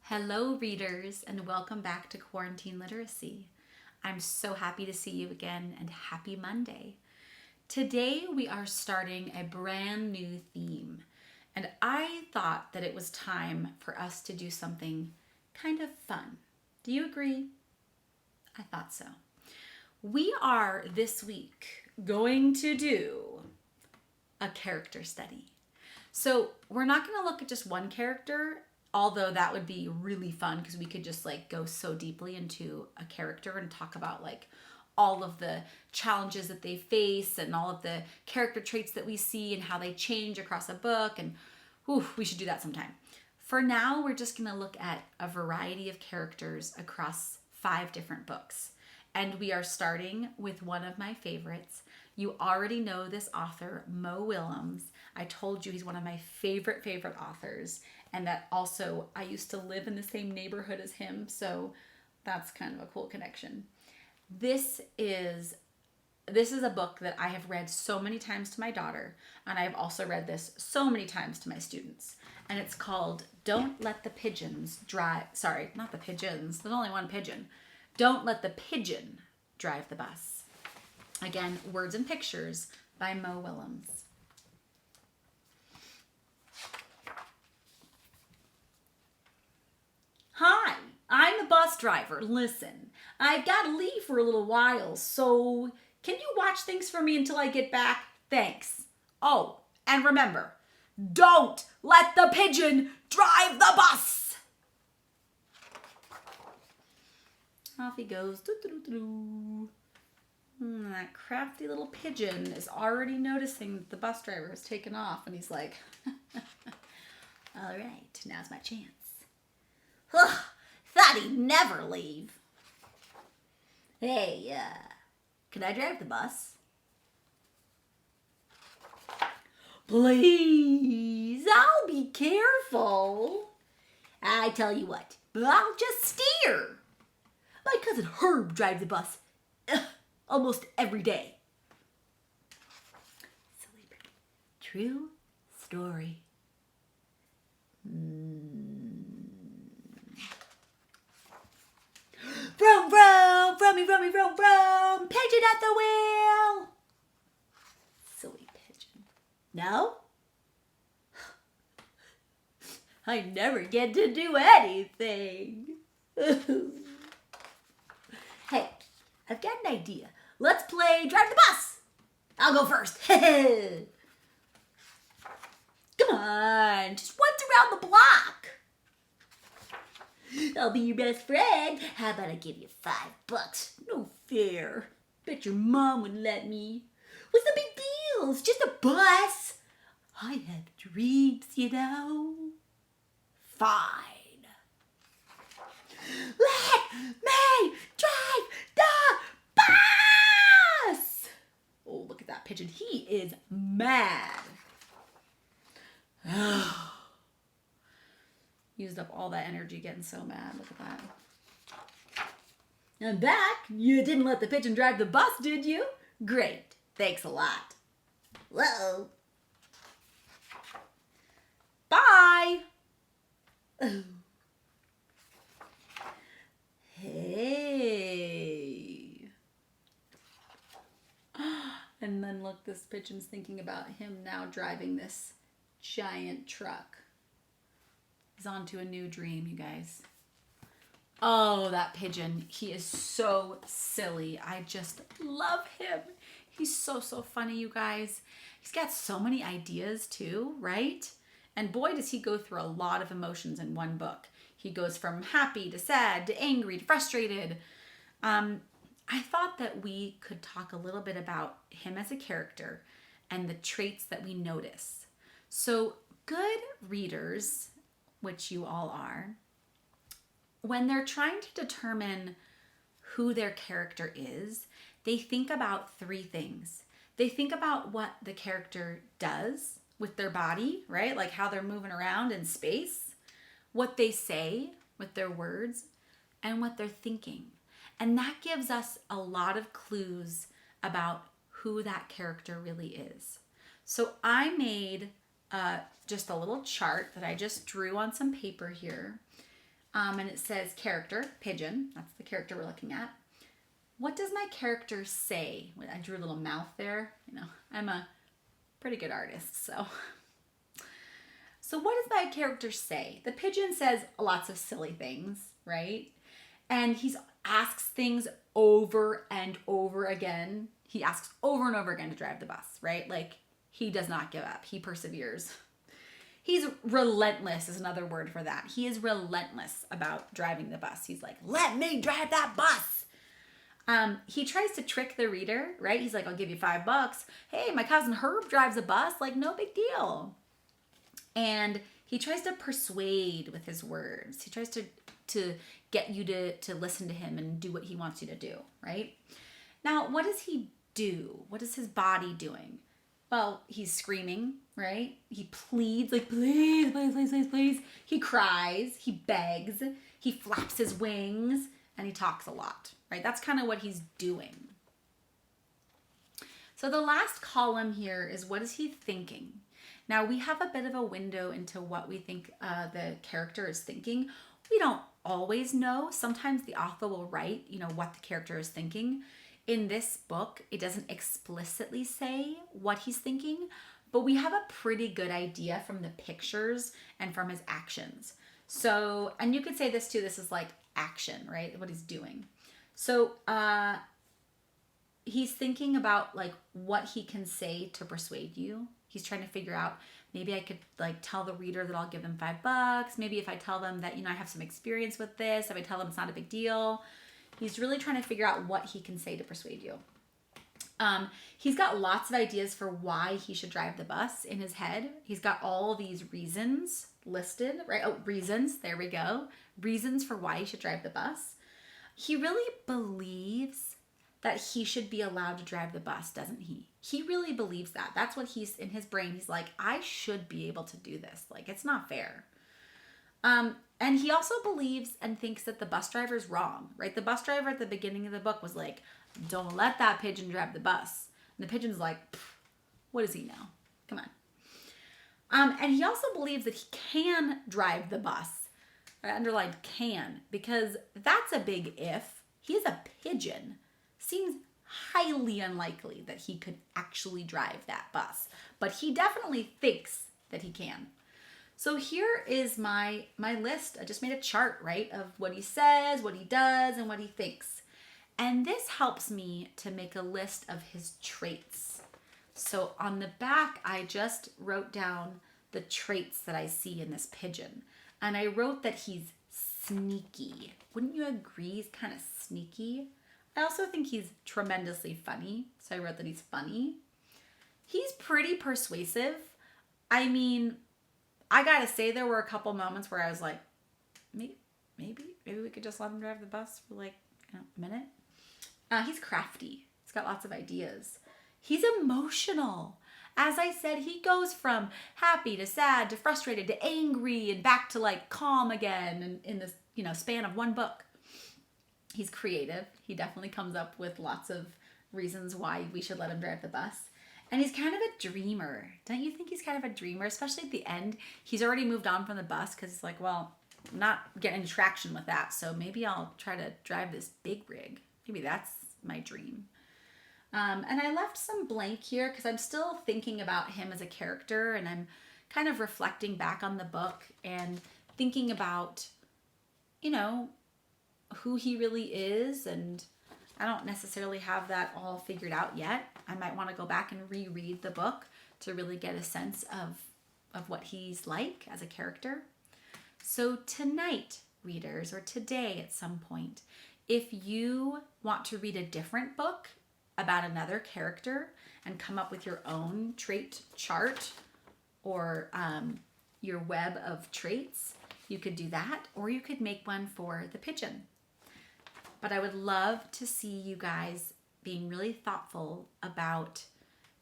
Hello, readers, and welcome back to Quarantine Literacy. I'm so happy to see you again, and happy Monday. Today, we are starting a brand new theme, and I thought that it was time for us to do something kind of fun. Do you agree? I thought so. We are this week going to do a character study. So, we're not going to look at just one character. Although that would be really fun because we could just go so deeply into a character and talk about all of the challenges that they face and all of the character traits that we see and how they change across a book. And we should do that sometime. For now, we're just going to look at a variety of characters across 5 different books. And we are starting with one of my favorites. You already know this author, Mo Willems. I told you he's one of my favorite authors. And that also, I used to live in the same neighborhood as him, so that's kind of a cool connection. This is a book that I have read so many times to my daughter, and I've also read this so many times to my students. And it's called Don't Let the Pigeons Drive... Sorry, not the pigeons. There's only one pigeon. Don't Let the Pigeon Drive the Bus. Again, words and pictures by Mo Willems. Hi, I'm the bus driver. Listen, I've got to leave for a little while, so can you watch things for me until I get back? Thanks. Oh, and remember, don't let the pigeon drive the bus. Off he goes. That crafty little pigeon is already noticing that the bus driver has taken off, and he's like, all right, now's my chance. Thought he'd never leave. Hey, can I drive the bus? Please, I'll be careful. I tell you what, I'll just steer. My cousin Herb drives the bus almost every day. Silly bird. True story. Vroom, vroom, vroomy, vroomy, vroom, vroom, pigeon at the wheel. Silly pigeon. No? I never get to do anything. Hey, I've got an idea. Let's play Drive the Bus. I'll go first. Come on, just once around the block. I'll be your best friend. How about I give you $5? No fair. Bet your mom would let me. What's the big deal? It's just a bus. I have dreams, you know. Fine. Let me drive the bus. Oh, look at that pigeon. He is mad. Used up all that energy getting so mad. Look at that. I'm back. You didn't let the pigeon drive the bus, did you? Great. Thanks a lot. Whoa. Bye. Oh. Hey. And then look, this pigeon's thinking about him now driving this giant truck. He's on to a new dream, you guys. Oh, that pigeon. He is so silly. I just love him. He's so funny, you guys. He's got so many ideas too, right? And boy, does he go through a lot of emotions in one book. He goes from happy to sad to angry to frustrated. I thought that we could talk a little bit about him as a character and the traits that we notice. So good readers, which you all are, when they're trying to determine who their character is, they think about 3 things. They think about what the character does with their body, right? Like how they're moving around in space, what they say with their words, and what they're thinking. And that gives us a lot of clues about who that character really is. So I made just a little chart that I just drew on some paper here And it says character, Pigeon. That's the character we're looking at. What does my character say? I drew a little mouth there. I'm a pretty good artist, so. So what does my character say? The pigeon says lots of silly things, right? And he asks things over and over again. He asks over and over again to drive the bus, right? Like, he does not give up. He perseveres. He's relentless is another word for that. He is relentless about driving the bus. He's like, let me drive that bus. He tries to trick the reader, right? He's like, I'll give you $5. Hey, my cousin Herb drives a bus. Like, no big deal. And he tries to persuade with his words. He tries to get you to listen to him and do what he wants you to do, right? Now, what does he do? What is his body doing? Well, he's screaming, right? He pleads, like, please, please, please, please, please. He cries, he begs, he flaps his wings, and he talks a lot, right? That's kind of what he's doing. So the last column here is, what is he thinking? Now, we have a bit of a window into what we think the character is thinking. We don't always know. Sometimes the author will write, what the character is thinking. In this book, it doesn't explicitly say what he's thinking, but we have a pretty good idea from the pictures and from his actions. So, and you could say this too, this is like action, right? What he's doing. So, he's thinking about like what he can say to persuade you. He's trying to figure out, maybe I could like tell the reader that I'll give them $5. Maybe if I tell them that, I have some experience with this, if I tell them it's not a big deal. He's really trying to figure out what he can say to persuade you. He's got lots of ideas for why he should drive the bus in his head. He's got all these reasons listed, right? Oh, reasons, there we go. Reasons for why he should drive the bus. He really believes that he should be allowed to drive the bus, doesn't he? He really believes that. That's what he's in his brain. He's like, I should be able to do this. Like, it's not fair. And he also believes and thinks that the bus driver's wrong, right? The bus driver at the beginning of the book was like, don't let that pigeon drive the bus. And the pigeon's like, what does he know? Come on. And he also believes that he can drive the bus. I underlined can, because that's a big if. He is a pigeon. Seems highly unlikely that he could actually drive that bus, but he definitely thinks that he can. So here is my list. I just made a chart, right, of what he says, what he does, and what he thinks. And this helps me to make a list of his traits. So on the back, I just wrote down the traits that I see in this pigeon. And I wrote that he's sneaky. Wouldn't you agree he's kind of sneaky? I also think he's tremendously funny. So I wrote that he's funny. He's pretty persuasive. I mean, I gotta say, there were a couple moments where I was like, maybe we could just let him drive the bus for like a minute. He's crafty. He's got lots of ideas. He's emotional. As I said, he goes from happy to sad to frustrated to angry and back to like calm again in this span of one book. He's creative. He definitely comes up with lots of reasons why we should let him drive the bus. And he's kind of a dreamer. Don't you think he's kind of a dreamer? Especially at the end. He's already moved on from the bus because he's like, well, I'm not getting any traction with that. So maybe I'll try to drive this big rig. Maybe that's my dream. And I left some blank here because I'm still thinking about him as a character. And I'm kind of reflecting back on the book and thinking about, who he really is. And I don't necessarily have that all figured out yet. I might want to go back and reread the book to really get a sense of what he's like as a character. So tonight, readers, or today at some point, if you want to read a different book about another character and come up with your own trait chart or your web of traits, you could do that, or you could make one for the pigeon. But I would love to see you guys being really thoughtful about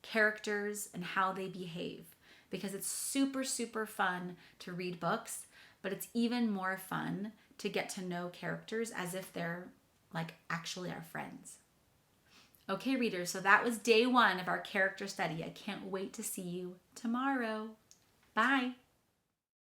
characters and how they behave, because it's super, super fun to read books, but it's even more fun to get to know characters as if they're like actually our friends. Okay, readers, so that was day 1 of our character study. I can't wait to see you tomorrow. Bye.